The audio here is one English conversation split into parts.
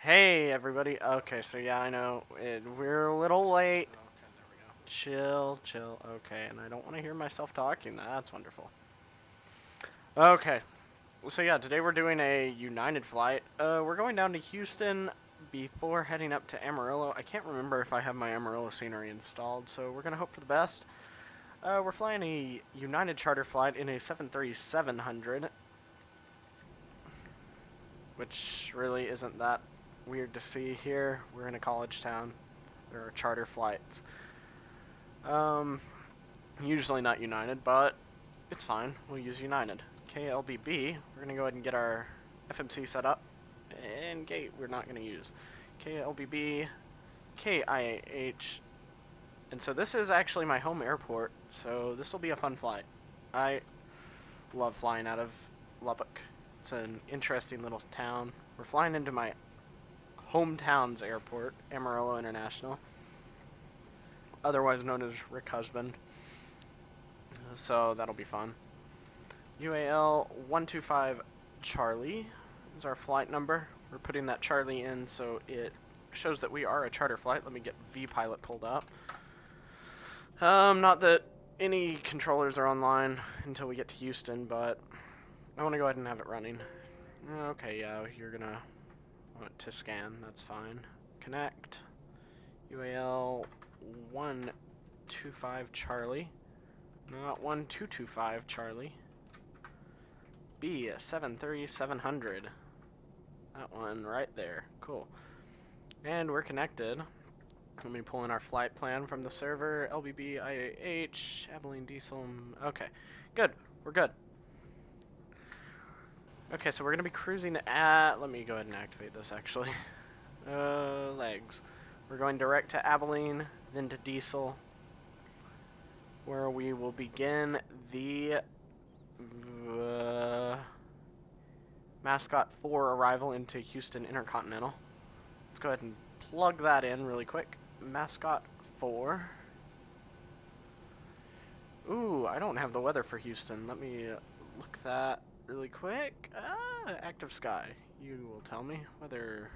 Hey everybody. Okay, so yeah, I know we're a little late. Okay, there we go. Chill, chill. Okay, and I don't want to hear myself talking. That's wonderful. Okay, so yeah, today we're doing a United flight. We're going down to Houston before heading up to Amarillo. I can't remember if I have my Amarillo scenery installed, so we're gonna hope for the best. We're flying a United charter flight in a 737-700, which really isn't that weird to see here. We're in a college town. There are charter flights. Usually not United, but it's fine. We'll use United. KLBB, we're going to go ahead and get our FMC set up. And gate, we're not going to use. KLBB, KIAH. And so this is actually my home airport, so this will be a fun flight. I love flying out of Lubbock. It's an interesting little town. We're flying into my hometown's airport, Amarillo International, otherwise known as Rick Husband. So that'll be fun. UAL 125 Charlie is our flight number. We're putting that Charlie in so it shows that we are a charter flight. Let me get VPilot pulled up. Not that any controllers are online until we get to Houston, but I want to go ahead and have it running. Okay, yeah, you're gonna want to scan, that's fine. Connect. UAL 125 Charlie. Not 1225 Charlie. B 737-700. That one right there. Cool. And we're connected. Let me pull in our flight plan from the server. LBB IAH Abilene Diesel. Okay, good. We're good. Okay, so we're gonna be cruising at. Let me go ahead and activate this actually. Legs. We're going direct to Abilene, then to Diesel, where we will begin the Mascot 4 arrival into Houston Intercontinental. Let's go ahead and plug that in really quick. Mascot 4. Ooh, I don't have the weather for Houston. Let me look that really quick. Active sky. You will tell me whether.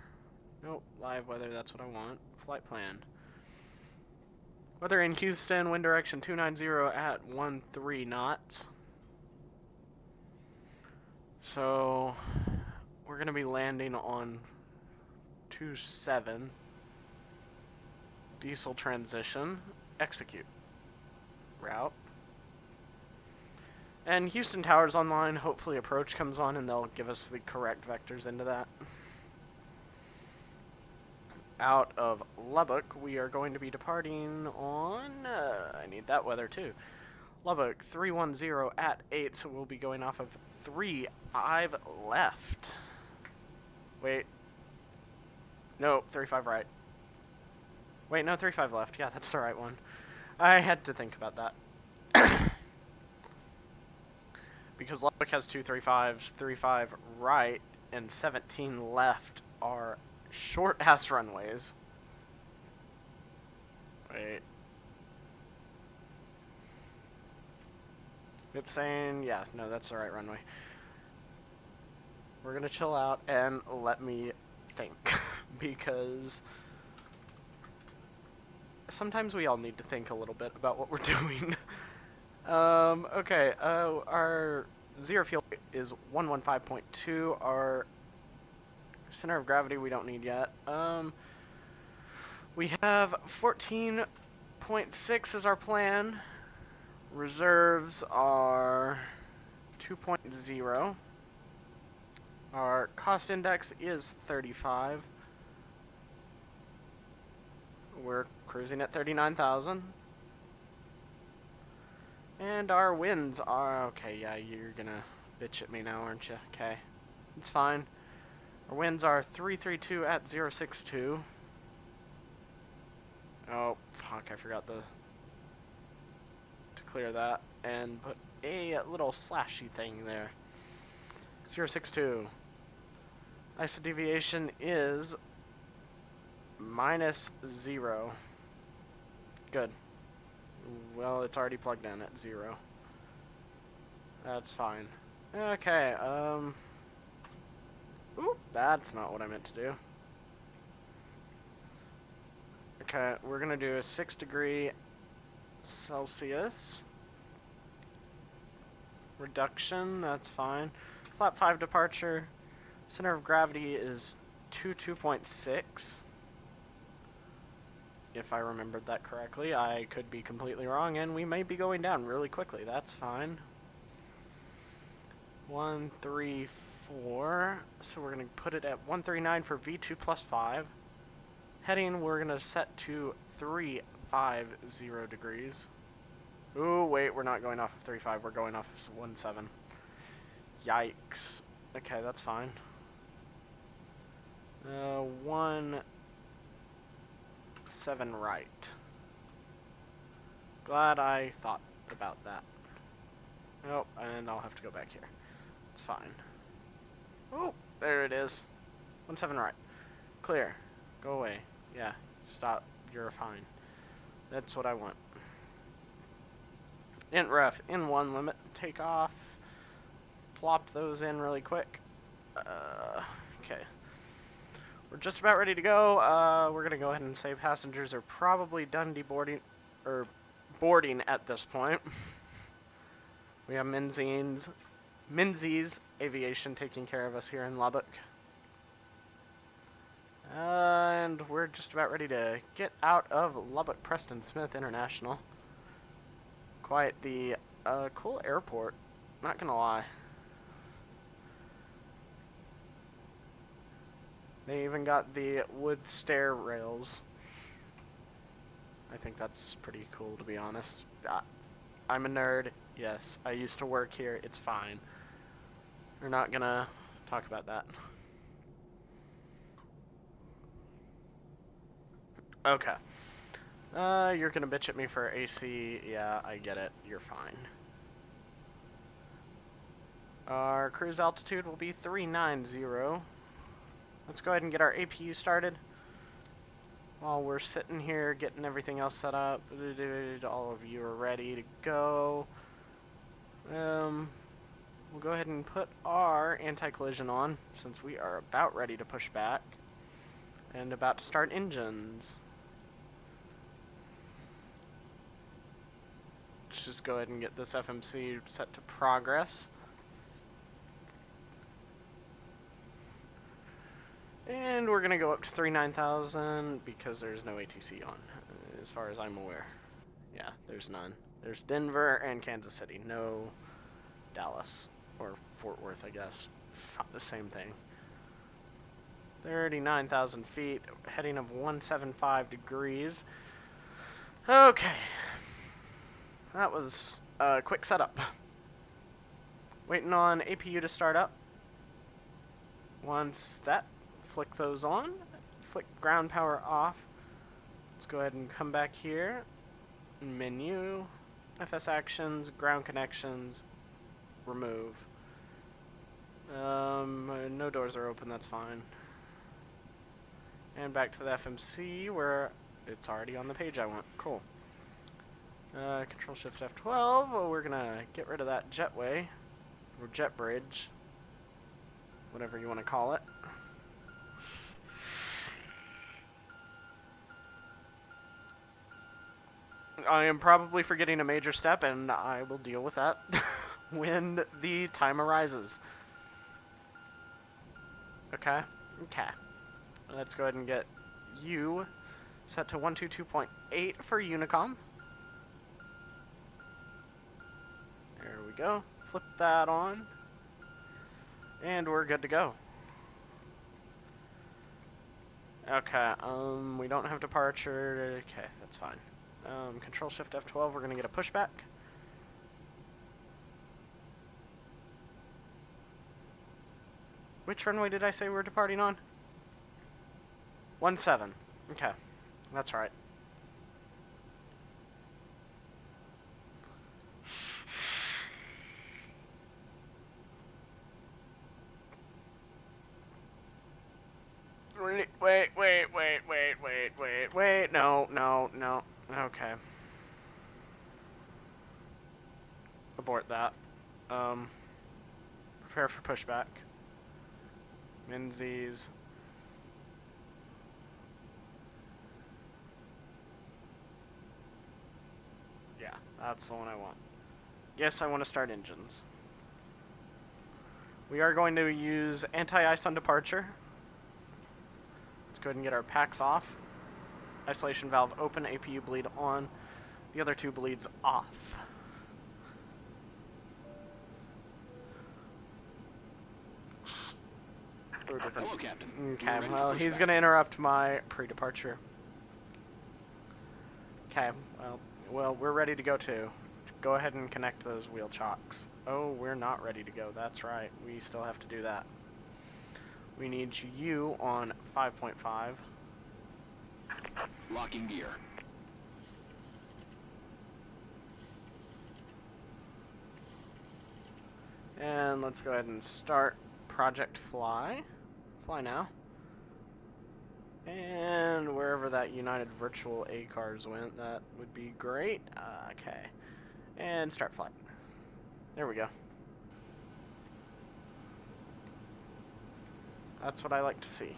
Nope, live weather, that's what I want. Flight plan. Weather in Houston, wind direction 290 at 13 knots. So, we're going to be landing on 27. Diesel transition. Execute. Route. And Houston Tower's online. Hopefully approach comes on and they'll give us the correct vectors into that. Out of Lubbock, we are going to be departing on, I need that weather too. Lubbock 310 at 8, so we'll be going off of 35 left. Wait. No, 35 right. Wait, no, 35 left. Yeah, that's the right one. I had to think about that. Because Lubbock has two 35s, 35 right and 17 left are short-ass runways. Wait. It's saying, yeah, no, that's the right runway. We're gonna chill out and let me think. Because sometimes we all need to think a little bit about what we're doing. Okay, our zero fuel is 115.2. Our center of gravity we don't need yet. We have 14.6 as our plan. Reserves are 2.0. Our cost index is 35. We're cruising at 39,000. And our winds are, okay, yeah, you're gonna bitch at me now, aren't you? Okay, it's fine. Our winds are 332 at 062. Oh, fuck, I forgot to clear that and put a little slashy thing there. 062. ISO deviation is -0. Good. Well, it's already plugged in at 0. That's fine. Okay, Oop, that's not what I meant to do. Okay, we're gonna do a 6 °C reduction, that's fine. Flap 5 departure, center of gravity is 22.6. If I remembered that correctly. I could be completely wrong, and we may be going down really quickly, that's fine. 1, 3, 4, so we're gonna put it at 139 for V2 plus 5. Heading, we're gonna set to 350 degrees. Ooh, wait, we're not going off of 35, we're going off of 17. Yikes. Okay, that's fine. 17 right. Glad I thought about that. Oh, and I'll have to go back here. It's fine. Oh, there it is. 17 right. Clear. Go away. Yeah, stop. You're fine. That's what I want. Int ref, in 1 limit, take off. Plop those in really quick. Okay. We're just about ready to go. We're gonna go ahead and say passengers are probably done deboarding, or boarding at this point. We have Menzies Aviation taking care of us here in Lubbock. And we're just about ready to get out of Lubbock Preston Smith International. Quite the cool airport, not gonna lie. They even got the wood stair rails. I think that's pretty cool, to be honest. I'm a nerd. Yes, I used to work here. It's fine. We're not gonna talk about that. Okay. You're gonna bitch at me for AC. Yeah, I get it. You're fine. Our cruise altitude will be 390. Let's go ahead and get our APU started. While we're sitting here getting everything else set up, all of you are ready to go. We'll go ahead and put our anti-collision on, since we are about ready to push back. And about to start engines. Let's just go ahead and get this FMC set to progress. And we're going to go up to 39,000 because there's no ATC on, as far as I'm aware. Yeah, there's none. There's Denver and Kansas City, no Dallas, or Fort Worth, I guess. The same thing. 39,000 feet, heading of 175 degrees. Okay. That was a quick setup. Waiting on APU to start up. Once that, flick those on, flick ground power off. Let's go ahead and come back here. Menu, FS actions, ground connections, remove. No doors are open, that's fine. And back to the FMC where it's already on the page I want. Cool. Control Shift F12. Well, we're gonna get rid of that jetway, or jet bridge, whatever you want to call it. I am probably forgetting a major step, and I will deal with that when the time arises. Okay? Okay. Let's go ahead and get you set to 122.8 for Unicom. There we go. Flip that on. And we're good to go. Okay, we don't have departure. Okay, that's fine. Control Shift F12, we're gonna get a pushback. Which runway did I say we're departing on? 17. Okay, that's right. Wait, no. Okay. Abort that. Prepare for pushback. Menzies. That's the one I want. Yes, I want to start engines. We are going to use anti-ice on departure. Let's go ahead and get our packs off. Isolation valve open, APU bleed on. The other two bleeds off. Hello, Captain. Okay, well, he's going to interrupt my pre-departure. Okay, well, we're ready to go too. Go ahead and connect those wheel chocks. Oh, we're not ready to go. That's right. We still have to do that. We need you on 5.5. Locking gear. And let's go ahead and start Project Fly. Fly now. And wherever that United Virtual A cars went, that would be great. Okay. And start flight. There we go. That's what I like to see.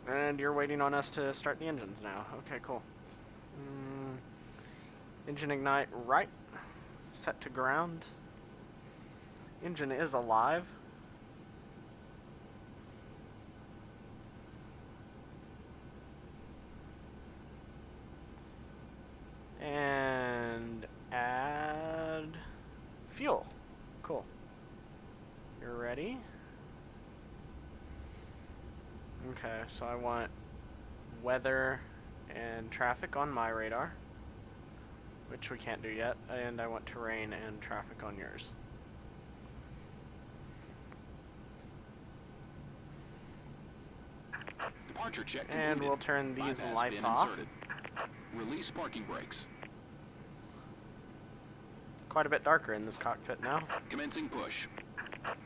And you're waiting on us to start the engines now. Okay, cool. Engine ignite right. Set to ground. Engine is alive. And add fuel. Cool. You're ready? Okay, so I want weather and traffic on my radar, which we can't do yet, and I want terrain and traffic on yours. Departure check completed. And we'll turn these Bypass lights bin off. inserted. Release parking brakes. Quite a bit darker in this cockpit now. Commencing push.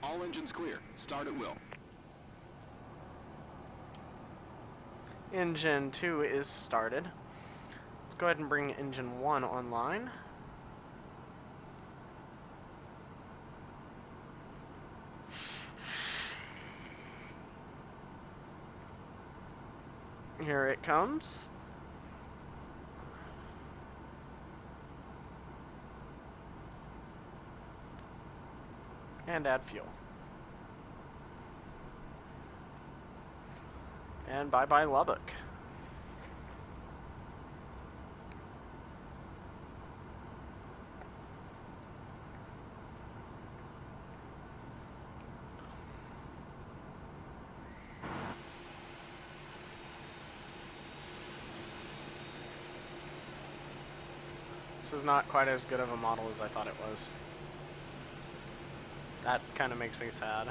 All engines clear. Start at will. Engine 2 is started. Let's go ahead and bring engine 1 online. Here it comes. And add fuel. And bye-bye Lubbock. This is not quite as good of a model as I thought it was. That kind of makes me sad.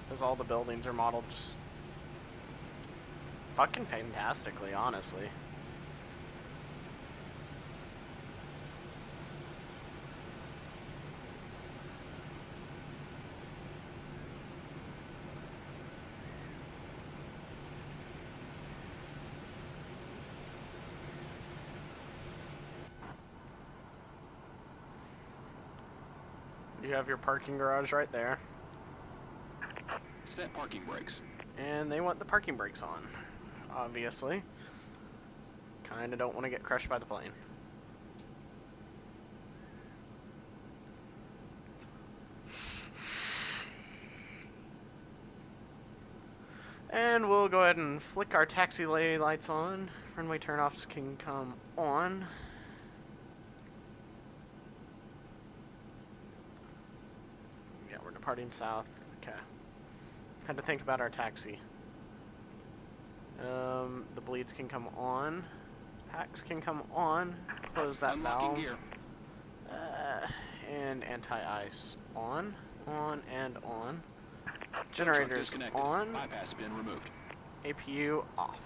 Because all the buildings are modeled just fucking fantastically, honestly. You have your parking garage right there. Set parking brakes. And they want the parking brakes on, obviously. Kinda don't want to get crushed by the plane. And we'll go ahead and flick our taxi lay lights on. Runway turnoffs can come on. Yeah, we're departing south. Okay. Had to think about our taxi. The bleeds can come on. Packs can come on. Close that Unlocking valve. gear. And anti-ice on. On and on. Generators Disconnected. on. Bypass bin removed. APU off.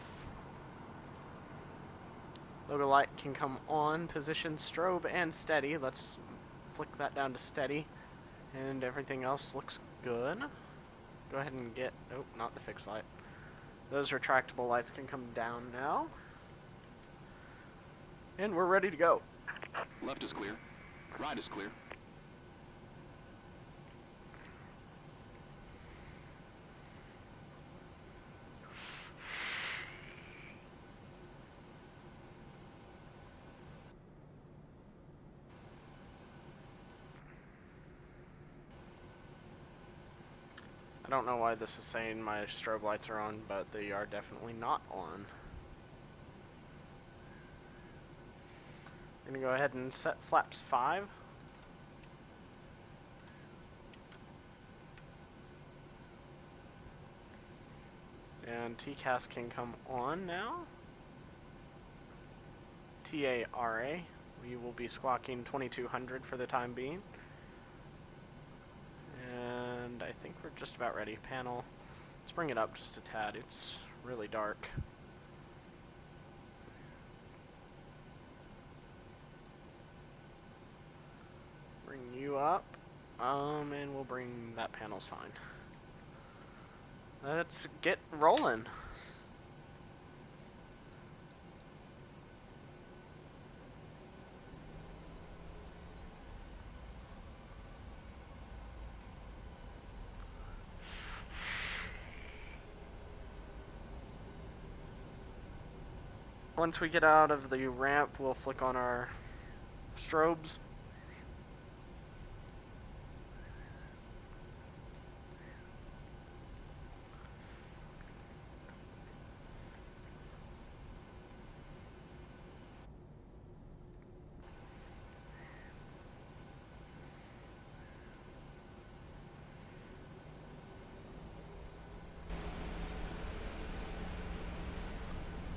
Logo light can come on. Position strobe and steady. Let's flick that down to steady. And everything else looks good. Go ahead and get... Oh, not the fixed light. Those retractable lights can come down now. And we're ready to go. Left is clear. Right is clear. don't know why this is saying my strobe lights are on, but they are definitely not on. I'm gonna go ahead and set flaps 5. And TCAS can come on now. TARA. We will be squawking 2200 for the time being. And I think we're just about ready. Panel. Let's bring it up just a tad. It's really dark. Bring you up. And we'll bring that panel's fine. Let's get rolling. Once we get out of the ramp, we'll flick on our strobes.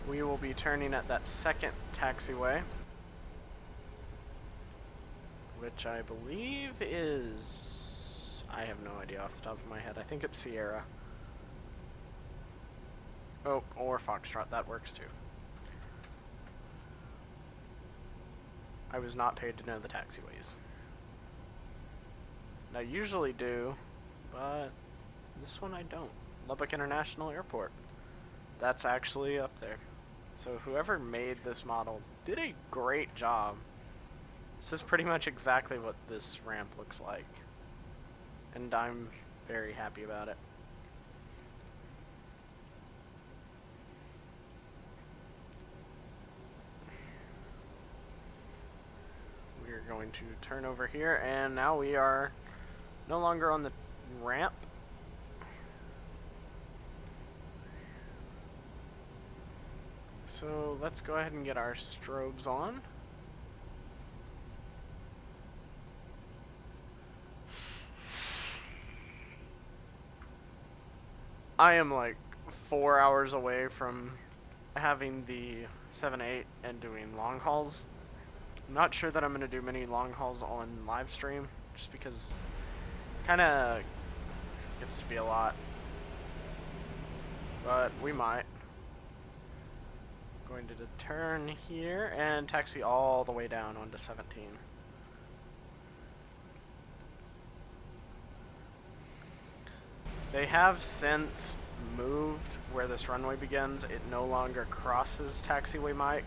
We will be turning at that second taxiway, which I believe is, I have no idea off the top of my head. I think it's Sierra. Oh, or Foxtrot, that works too. I was not paid to know the taxiways. I usually do, but this one I don't. Lubbock International Airport. That's actually up there. So whoever made this model did a great job. This is pretty much exactly what this ramp looks like. And I'm very happy about it. We're going to turn over here, and now we are no longer on the ramp. So let's go ahead and get our strobes on. I am like 4 hours away from having the 7.8 and doing long hauls. I'm not sure that I'm going to do many long hauls on live stream, just because it kind of gets to be a lot. But we might. Going to turn here and taxi all the way down onto 17. They have since moved where this runway begins. It no longer crosses taxiway Mike.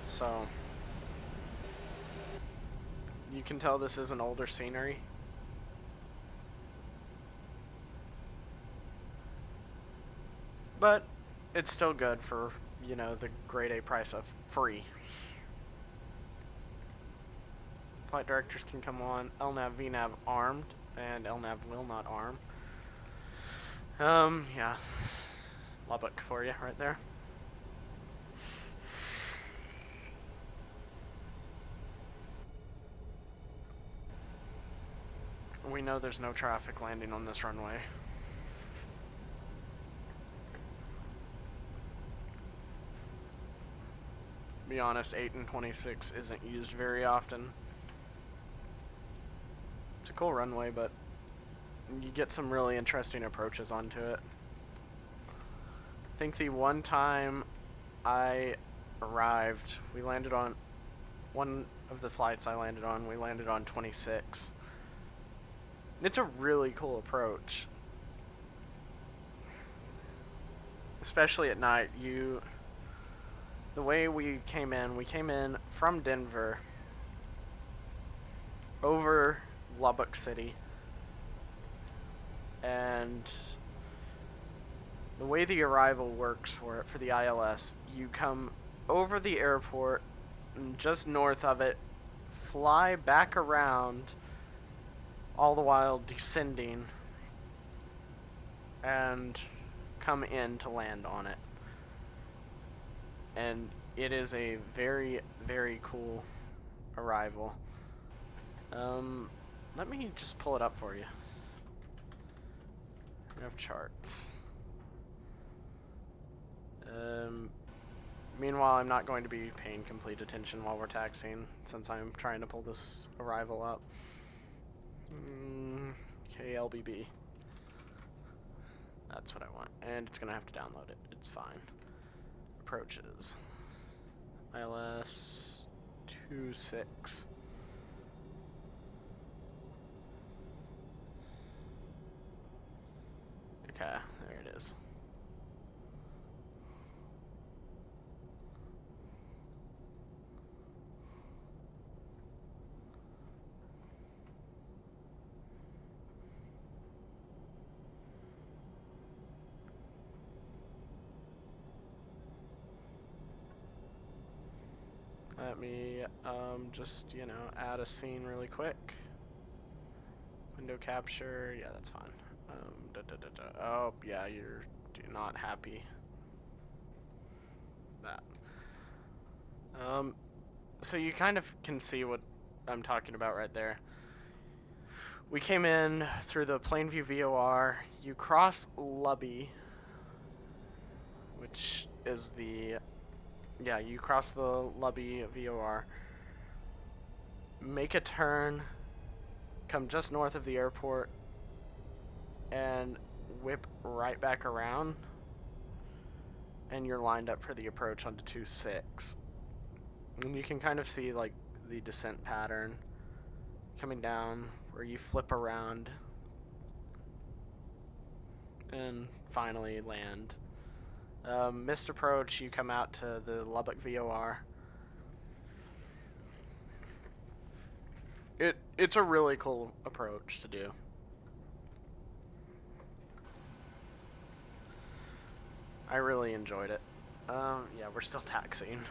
So you can tell this is an older scenery. But it's still good for, you know, the grade A price of free. Flight directors can come on. LNAV, VNAV armed, and LNAV will not arm. Yeah. Lubbock for you right there. We know there's no traffic landing on this runway. Be honest, 8 and 26 isn't used very often. It's a cool runway, but you get some really interesting approaches onto it. I think the one time I arrived, we landed on one of the flights I landed on, we landed on 26. It's a really cool approach. Especially at night, the way we came in from Denver over Lubbock City, and the way the arrival works for the ILS, you come over the airport and just north of it, fly back around, all the while descending, and come in to land on it. And it is a very, very cool arrival. Let me just pull it up for you. We have charts. Meanwhile, I'm not going to be paying complete attention while we're taxiing, since I'm trying to pull this arrival up. KLBB. That's what I want. And it's going to have to download it. It's fine. Approaches. ILS 26. Okay, there it is. Let me just, you know, add a scene really quick. Window capture, yeah, that's fine. Oh, yeah, you're not happy. That. So you kind of can see what I'm talking about right there. We came in through the Plainview VOR. You cross Lubby, which is the, yeah, you cross the Lubby VOR. Make a turn, come just north of the airport, and whip right back around, and you're lined up for the approach onto 26. And you can kind of see like the descent pattern coming down where you flip around and finally land. Missed approach, you come out to the Lubbock VOR. It's a really cool approach to do. I really enjoyed it. Yeah, we're still taxiing.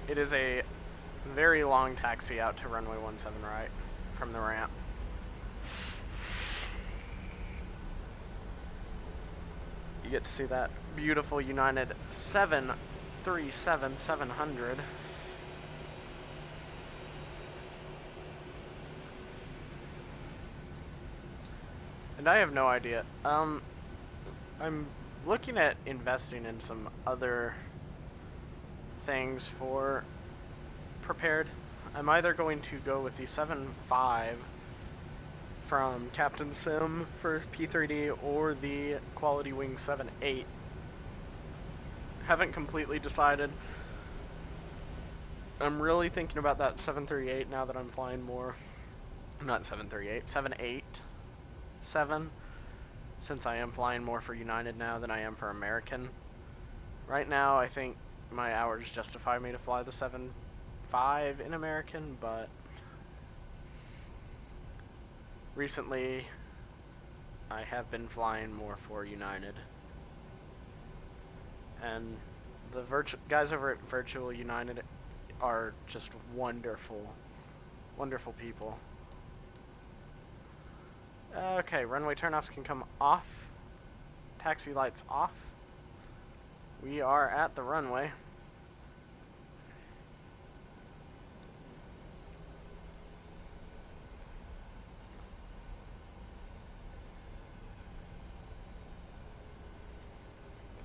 It is a very long taxi out to runway 17 right from the ramp. You get to see that beautiful United 737-700. And I have no idea. I'm looking at investing in some other things for Prepared. I'm either going to go with the 7.5 from Captain Sim for P3D or the Quality Wing 7.8. Haven't completely decided. I'm really thinking about that 738 now that I'm flying more. Not 738, 787. Since I am flying more for United now than I am for American. Right now, I think my hours justify me to fly the 7.5 in American, but recently I have been flying more for United. And the guys over at Virtual United are just wonderful, wonderful people. Okay, runway turnoffs can come off. Taxi lights off. We are at the runway.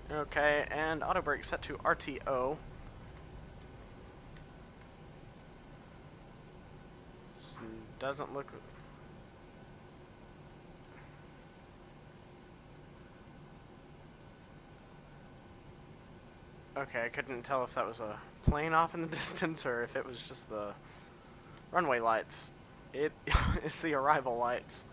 Okay, and auto brake set to RTO. Doesn't look... Okay, I couldn't tell if that was a plane off in the distance or if it was just the runway lights. It's the arrival lights.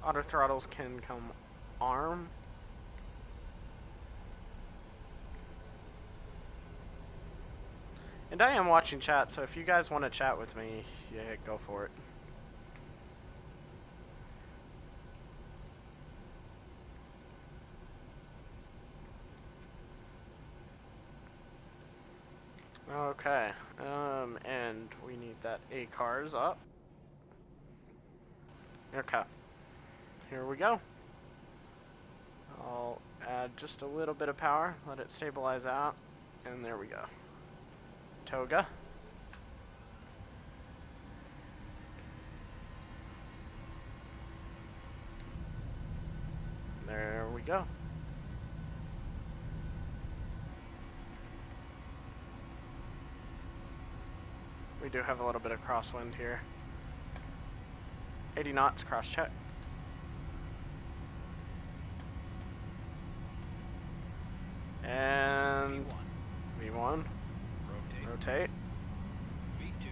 Auto throttles can come arm. And I am watching chat, so if you guys want to chat with me, yeah, go for it. Okay, and we need that A-cars up. Okay, here we go. I'll add just a little bit of power, let it stabilize out, and there we go. Toga. There we go. We do have a little bit of crosswind here. 80 knots, cross check. And V1. Rotate. V2.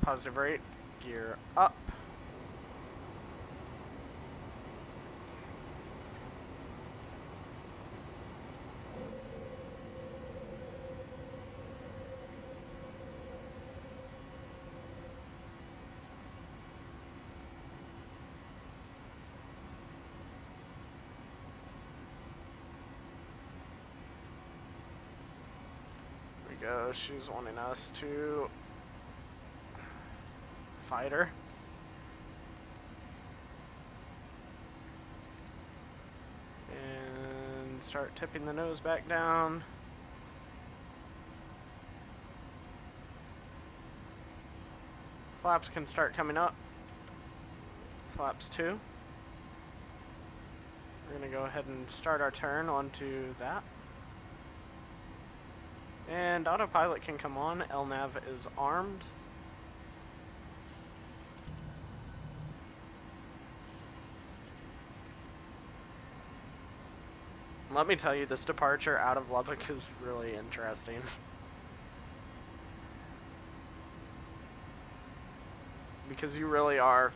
Positive rate, gear up. Go. She's wanting us to fight her. And start tipping the nose back down. Flaps can start coming up. Flaps 2. We're going to go ahead and start our turn onto that. And autopilot can come on. LNAV is armed. Let me tell you, this departure out of Lubbock is really interesting. Because you really are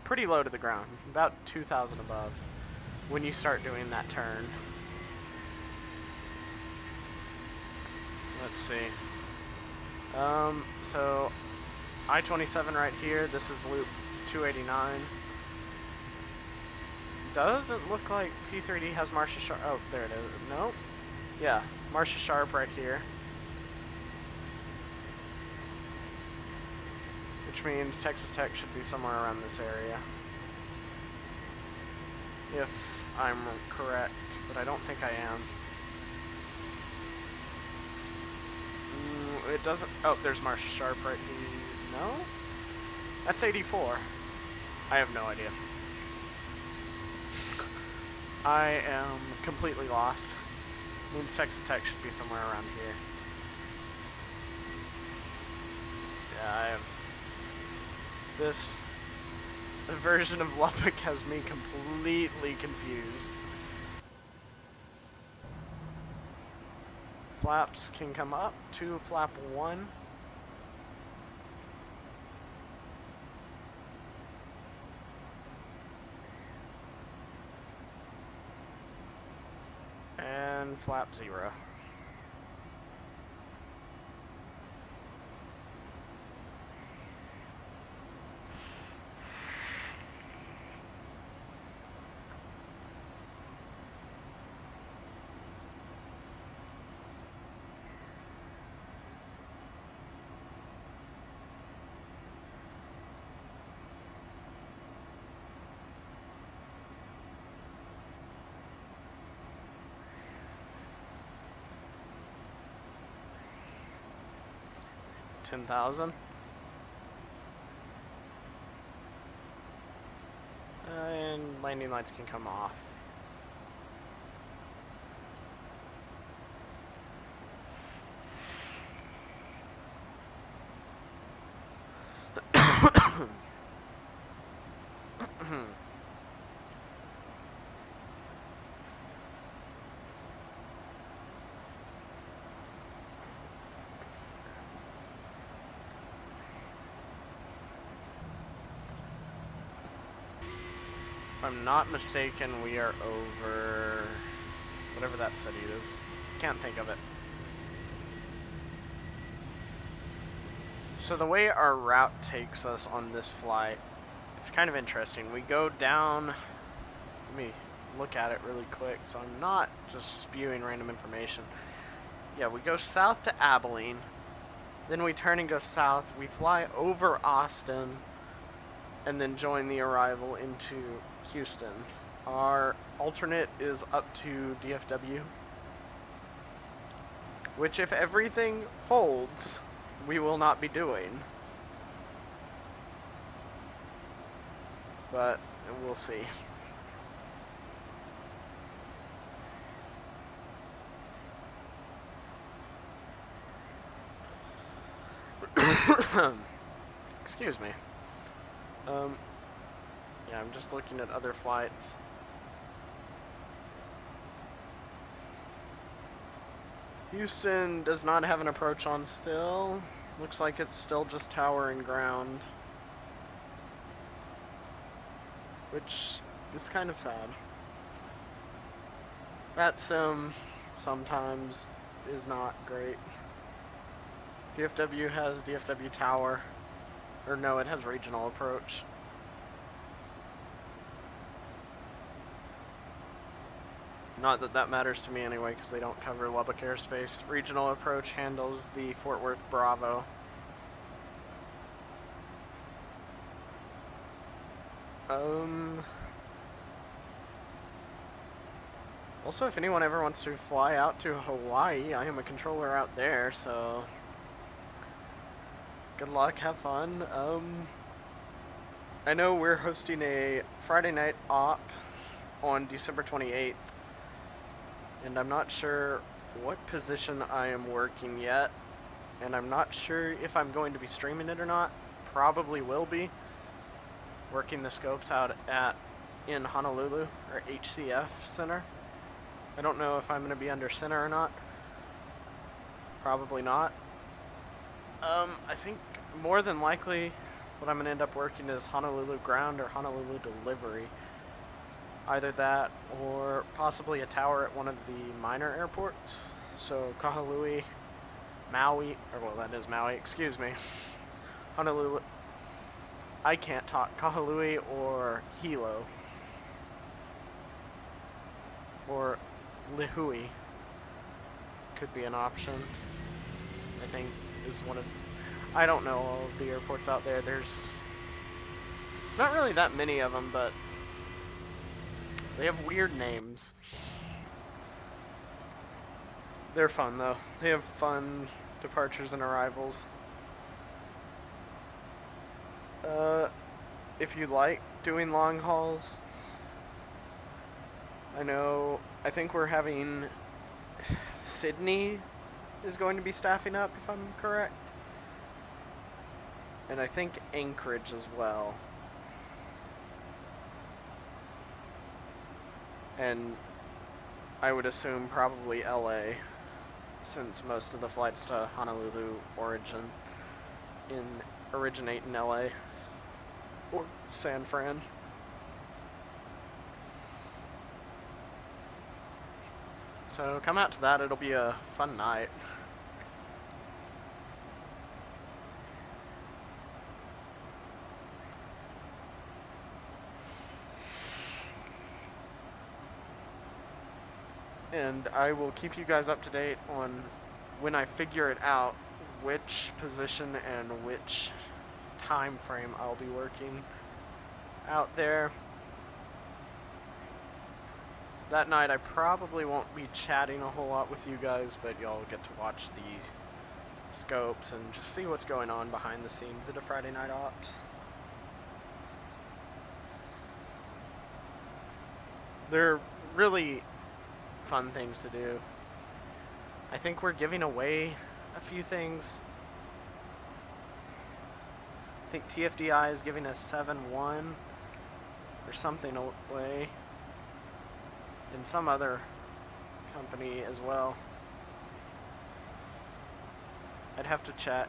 pretty low to the ground, about 2,000 above, when you start doing that turn. Let's see. So I-27 right here, this is loop 289. Doesn't look like P3D has Marcia Sharp. Oh, there it is. Nope. Yeah, Marcia Sharp right here. Which means Texas Tech should be somewhere around this area. If I'm correct, but I don't think I am. It doesn't. Oh, there's Marcia Sharp right here. No? That's 84. I have no idea. I am completely lost. Means Texas Tech should be somewhere around here. Yeah, I have. This version of Lubbock has me completely confused. Flaps can come up to flap 1. And flap 0. $10,000. And landing lights can come off. If I'm not mistaken, we are over whatever that city is. Can't think of it. So the way our route takes us on this flight, it's kind of interesting. We go down, let me look at it really quick, so I'm not just spewing random information. Yeah, we go south to Abilene, then we turn and go south, we fly over Austin, and then join the arrival into Houston. Our alternate is up to DFW, which if everything holds, we will not be doing. But we'll see. Excuse me. Yeah, I'm just looking at other flights. Houston does not have an approach on still. Looks like it's still just tower and ground. Which is kind of sad. VATSIM sometimes is not great. DFW has DFW tower. Or no, it has regional approach. Not that that matters to me anyway, because they don't cover Lubbock airspace. Regional approach handles the Fort Worth Bravo. Also, if anyone ever wants to fly out to Hawaii, I am a controller out there, so good luck, have fun. I know we're hosting a Friday night op on December 28th, and I'm not sure what position I am working yet, and I'm not sure if I'm going to be streaming it or not. Probably will be. Working the scopes out in Honolulu, or HCF Center. I don't know if I'm going to be under center or not. Probably not. I think more than likely what I'm going to end up working is Honolulu ground or Honolulu delivery. Either that or possibly a tower at one of the minor airports. So Kahului, Maui, or well, that is Maui, excuse me. Honolulu. I can't talk. Kahului or Hilo. Or Lihui could be an option. I think is one of. I don't know all of the airports out there. There's not really that many of them, but they have weird names. They're fun though. They have fun departures and arrivals. If you like doing long hauls, I think we're having Sydney is going to be staffing up, if I'm correct. And I think Anchorage as well. And I would assume probably LA, since most of the flights to Honolulu originate in LA or San Fran. So come out to that, it'll be a fun night. And I will keep you guys up to date on when I figure it out, which position and which time frame I'll be working out there. That night I probably won't be chatting a whole lot with you guys, but y'all get to watch the scopes and just see what's going on behind the scenes at a Friday night ops. They're really fun things to do. I think we're giving away a few things. I think TFDI is giving us 7-1 or something away. And some other company as well. I'd have to check.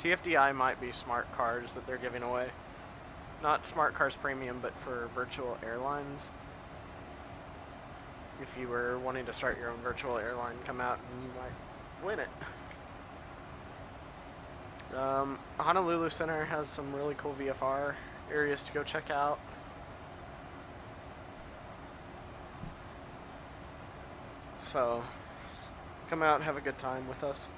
TFDI might be smart cards that they're giving away. Not smart cars premium, but for virtual airlines. If you were wanting to start your own virtual airline, come out and you might win it. Honolulu Center has some really cool VFR areas to go check out. So, come out and have a good time with us.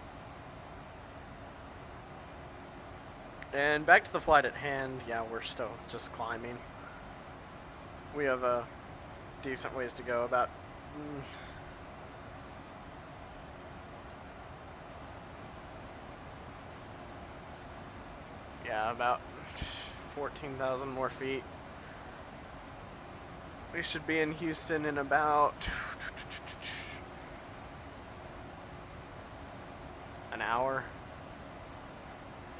And back to the flight at hand, yeah, we're still just climbing. We have a decent ways to go, about yeah, about 14,000 more feet. We should be in Houston in about an hour.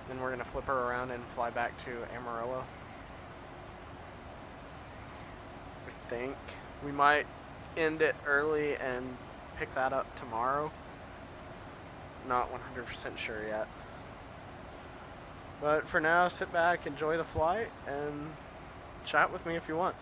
Then we're gonna flip her around and fly back to Amarillo. I think we might end it early and pick that up tomorrow. Not 100% sure yet. But for now, sit back, enjoy the flight, and chat with me if you want.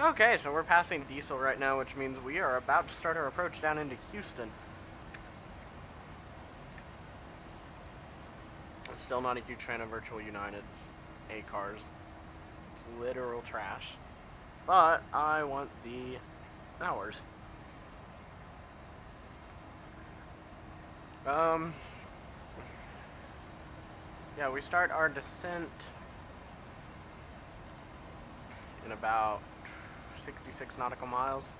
Okay, so we're passing Diesel right now, which means we are about to start our approach down into Houston. I'm still not a huge fan of Virtual United's A cars. It's literal trash. But I want the hours. Yeah, we start our descent in about 66 nautical miles.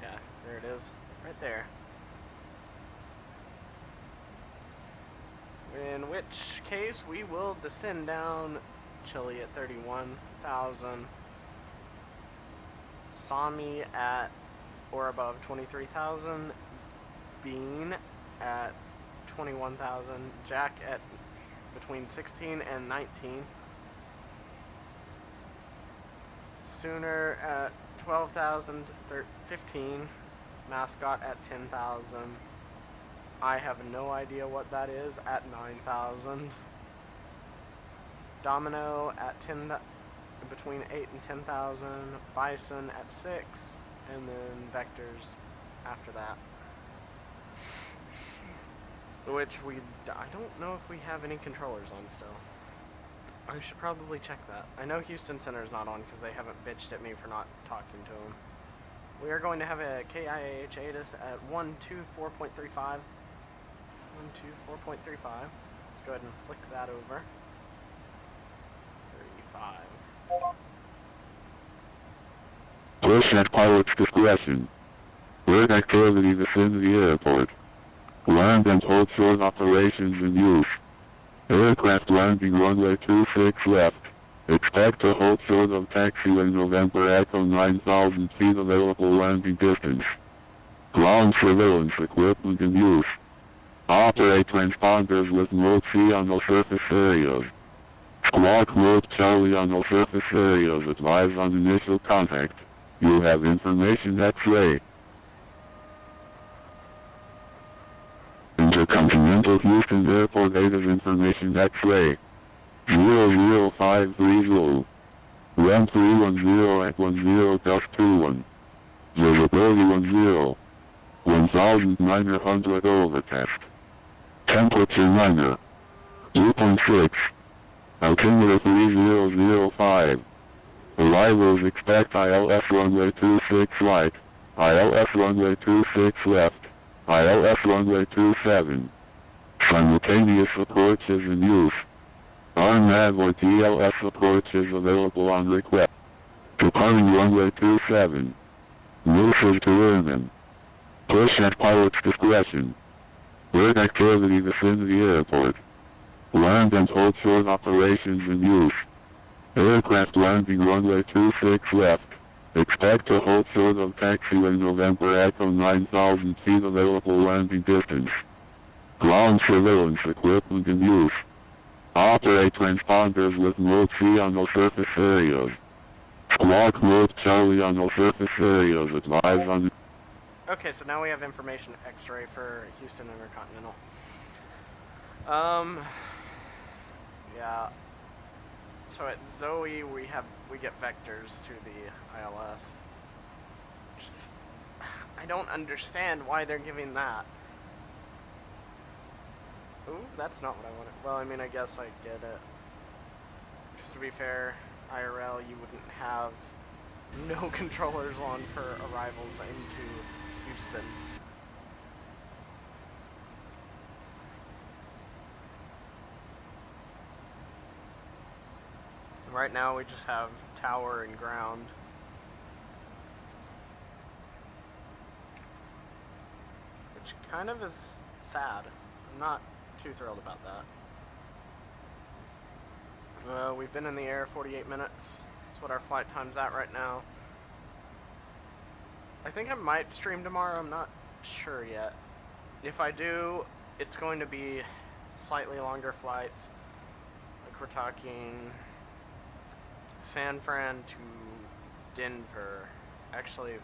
Yeah, there it is, right there. In which case, we will descend down Chile at 31,000, Sami at or above 23,000, Bean at 21,000, Jack at between 16 and 19, Sooner at 12,000 to 15, Mascot at 10,000. I have no idea what that is at 9,000. Domino at 10, between 8 and 10,000. Bison at 6, and then Vectors after that. Which I don't know if we have any controllers on still. I should probably check that. I know Houston Center's not on because they haven't bitched at me for not talking to them. We are going to have a KIAH ATIS at 124.35. 124.35. Let's go ahead and flick that over. 35. Push at pilot's discretion. Bird activity within the airport. Land and hold short operations in use. Aircraft landing runway 26 left. Expect to hold short of taxi in November Echo 9,000 feet available landing distance. Ground surveillance equipment in use. Operate transponders with mode C on all surface areas. Squawk mode Charlie on all surface areas. Advise on initial contact. You have information X-ray. Intercontinental Houston Airport ATIS information X-ray. 00530. RAM 310 at 10.21. Visibility 10. 1,900 overcast. Temperature minor. 2.6. Altimeter 3005. Arrivals expect ILS runway 26 right. ILS runway 26 left. ILS runway 27. Simultaneous approach is in use. RNAV or TLS approach is available on request. Departing runway 27. Nooses to airmen. Push at pilot's discretion. Bird activity within the airport. Land and hold short operations in use. Aircraft landing runway 26 left. Expect to hold short of taxi in November Echo 9,000 feet available landing distance. Ground surveillance equipment in use. Operate transponders with mode C on all surface areas. Squawk mode Charlie on all surface areas. Advise on... Okay, so now we have information X-ray for Houston Intercontinental. Yeah. So at Zoe we get vectors to the ILS. Just, I don't understand why they're giving that. Ooh, that's not what I wanted. Well, I mean, I guess I get it. Just to be fair, IRL, you wouldn't have no controllers on for arrivals into Houston. Right now we just have tower and ground. Which kind of is sad. I'm not too thrilled about that. We've been in the air 48 minutes. That's what our flight time's at right now. I think I might stream tomorrow, I'm not sure yet. If I do, it's going to be slightly longer flights. Like we're talking San Fran to Denver. Actually,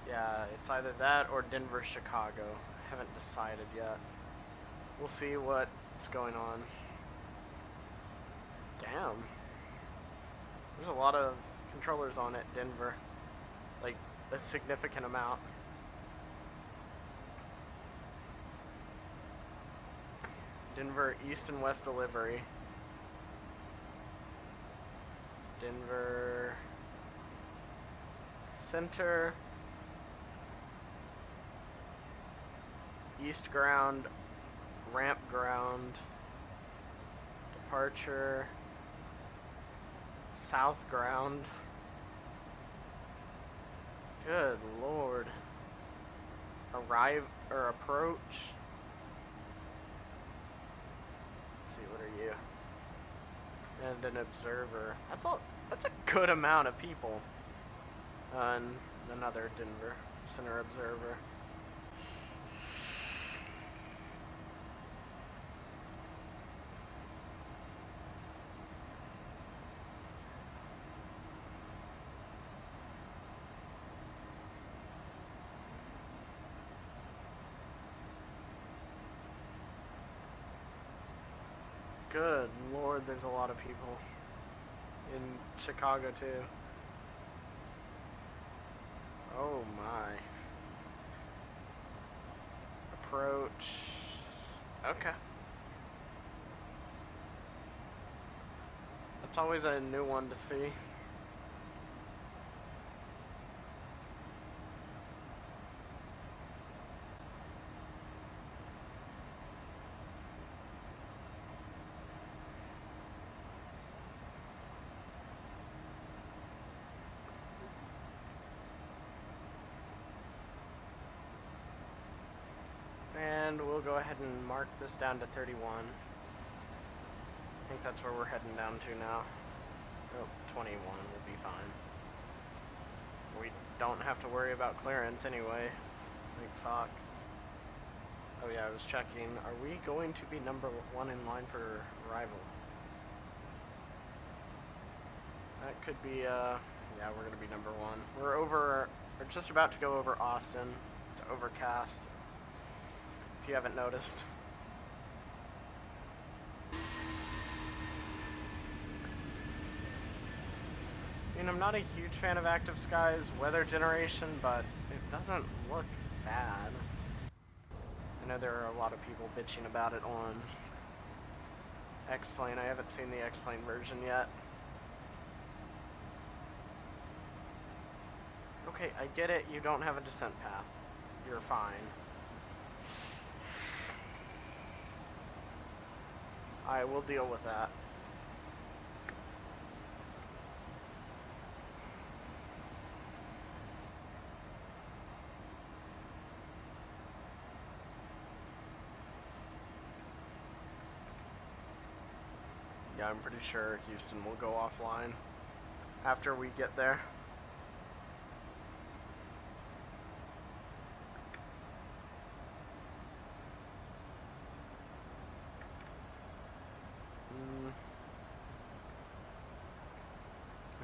yeah, it's either that or Denver, Chicago. I haven't decided yet. We'll see what's going on. Damn. There's a lot of controllers on it, Denver. Like, a significant amount. Denver East and West delivery. Denver Center. East ground. Ramp ground. Departure. South ground. Good lord. Arrive or approach. Let's see, what are you? And an observer. That's a good amount of people. And another Denver Center observer. Good lord, there's a lot of people in Chicago too. Oh my. Approach. Okay. That's always a new one to see. And we'll go ahead and mark this down to 31. I think that's where we're heading down to now. Oh, 21 will be fine. We don't have to worry about clearance anyway. Like, fuck. Oh yeah, I was checking. Are we going to be number 1 in line for arrival? That could be, yeah, we're gonna be number 1. We're just about to go over Austin. It's overcast. If you haven't noticed. I mean, I'm not a huge fan of Active Sky's weather generation, but it doesn't look bad. I know there are a lot of people bitching about it on X-Plane. I haven't seen the X-Plane version yet. Okay, I get it, you don't have a descent path. You're fine. I will deal with that. Yeah, I'm pretty sure Houston will go offline after we get there.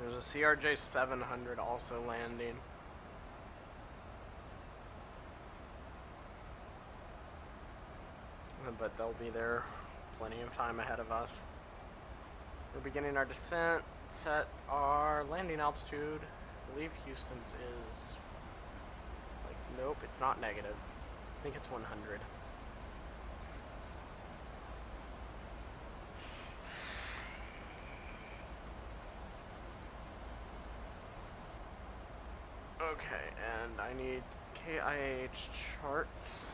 There's a CRJ 700 also landing. But they'll be there plenty of time ahead of us. We're beginning our descent, set our landing altitude. I believe Houston's is, like, nope, it's not negative. I think it's 100. Okay, and I need KIAH charts.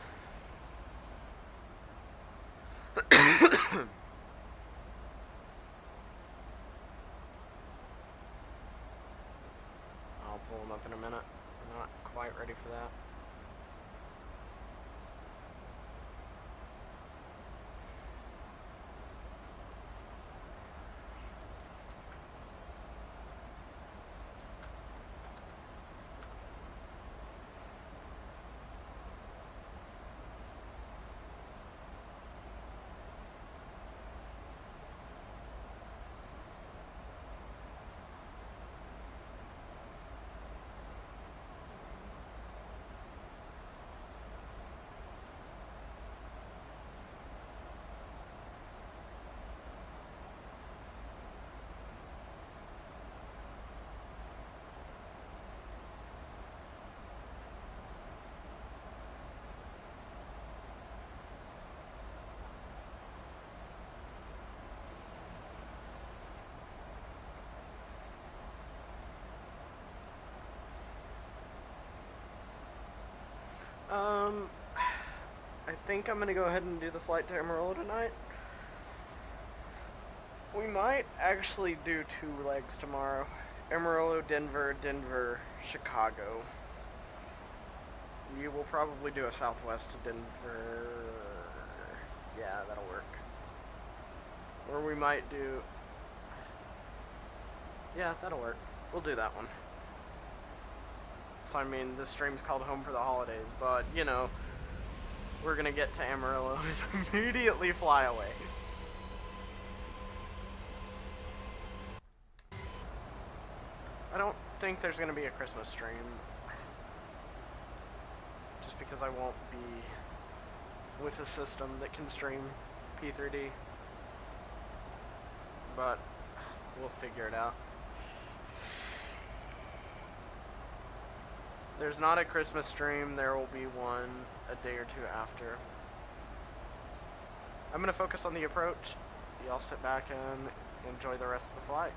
I'll pull them up in a minute. I'm not quite ready for that. think I'm gonna go ahead and do the flight to Amarillo tonight. We might actually do 2 legs tomorrow. Amarillo, Denver, Denver, Chicago. We will probably do a Southwest to Denver. Yeah, that'll work. Or we might do... Yeah, that'll work. We'll do that one. So I mean, this stream's called Home for the Holidays, but, you know, we're gonna get to Amarillo and immediately fly away. I don't think there's gonna be a Christmas stream. Just because I won't be with a system that can stream P3D. But we'll figure it out. There's not a Christmas stream, there will be one a day or 2 after. I'm gonna focus on the approach. Y'all sit back and enjoy the rest of the flight.